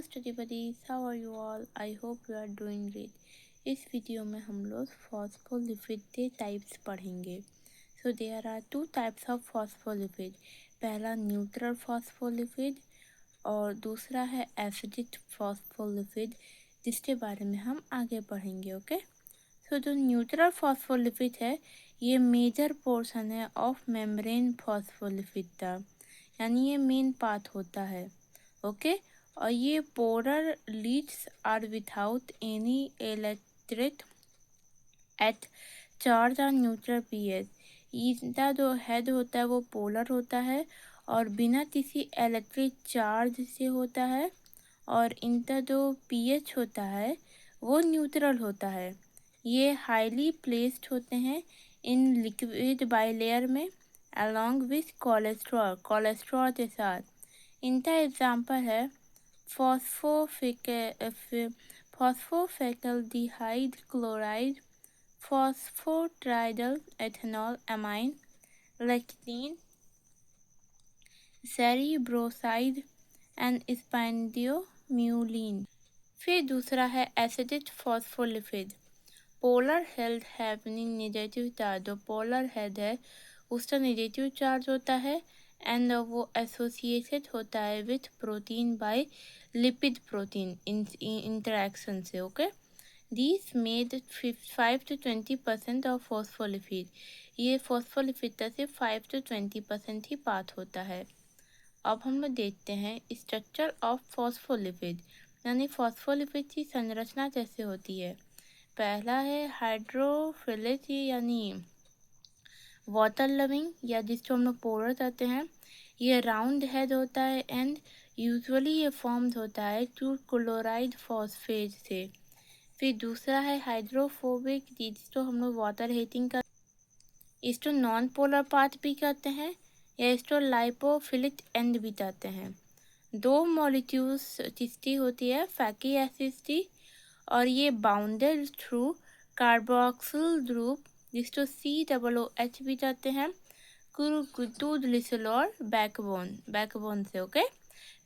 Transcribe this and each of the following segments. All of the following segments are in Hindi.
Study buddies, how are you all? I hope you are doing great. इस वीडियो में हम लोग फॉस्फोलिपिड के टाइप्स पढ़ेंगे. So there are two types of phospholipid. पहला न्यूट्रल फॉस्फोलिपिड और दूसरा है एसिडिक फॉस्फोलिपिड, जिसके बारे में हम आगे पढ़ेंगे. ओके. सो जो न्यूट्रल फॉस्फोलिपिड है ये मेजर पोर्शन है ऑफ मेम्ब्रेन फॉस्फोलिपिड का, यानी ये मेन पार्ट होता है. ओके. और ये polar leads are without any electric at charge और न्यूट्रल पीएच. इनका जो हेड होता है वो पोलर होता है और बिना किसी इलेक्ट्रिक चार्ज से होता है, और इनका जो पीएच होता है वो न्यूट्रल होता है. ये हाईली प्लेस्ड होते हैं इन लिक्विड बाइलेयर में अलॉन्ग विथ कोलेस्ट्रॉल के साथ. इनका एग्जाम्पल है फॉस्फोफेकल्डिहाइड chloride, phosphatidyl ethanolamine, lectin, cerebroside and sphingomyelin. फिर दूसरा है acidic phospholipid. Polar head having negative charge. जो पोलर हेड है उसका नेगेटिव चार्ज होता है एंड वो एसोसिएटेड होता है with protein by lipid protein interaction से. Okay. This made 5 to 20% of phospholipid. ये फॉस्फोलिपिड का सिर्फ 5 to 20% ही पार्ट होता है. अब हम लोग देखते हैं स्ट्रक्चर ऑफ फॉस्फोलिपिड, यानी फॉस्फोलिपिड की संरचना कैसे होती है. पहला है हाइड्रोफिलिक, यानी वाटर लविंग, या जिसको हम लोग पोलर कहते हैं. ये राउंड हेड होता है एंड यूजुअली ये फॉर्म्ड होता है टू क्लोराइड फॉस्फेट से. फिर दूसरा है हाइड्रोफोबिक, जिसको हम लोग वाटर हीटिंग का इसको नॉन पोलर पार्ट भी कहते हैं या इसको लाइपोफिलिक एंड भी कहते हैं. दो मॉलिक्यूल्स किसकी होती है, फैटी एसिड की, और ये बाउंडेड थ्रू कार्बोक्सिल ग्रुप जिसको COOH भी कहते हैं टू ग्लिसरॉल बैकबोन से. ओके.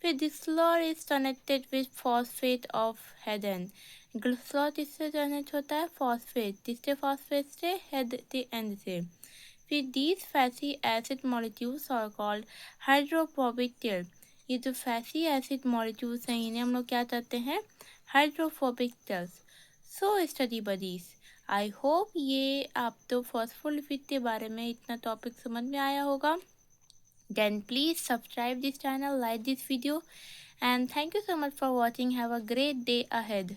फिर glycerol is connected with phosphate of head and. Glycerol किससे कनेक्ट होता है, फॉस्फेट. किससे, फॉस्फेट से, हेड के एंड से. फिर these fatty acid molecules are called hydrophobic tail. ये जो फैटी एसिड मॉलिक्यूल्स हैं इन्हें हम लोग क्या कहते हैं, hydrophobic tails. So study buddies, I hope ये आप तो फॉस्फोलिपिड के बारे में इतना टॉपिक समझ में आया होगा. Then please subscribe this channel, like this video, and thank you so much for watching. Have a great day ahead.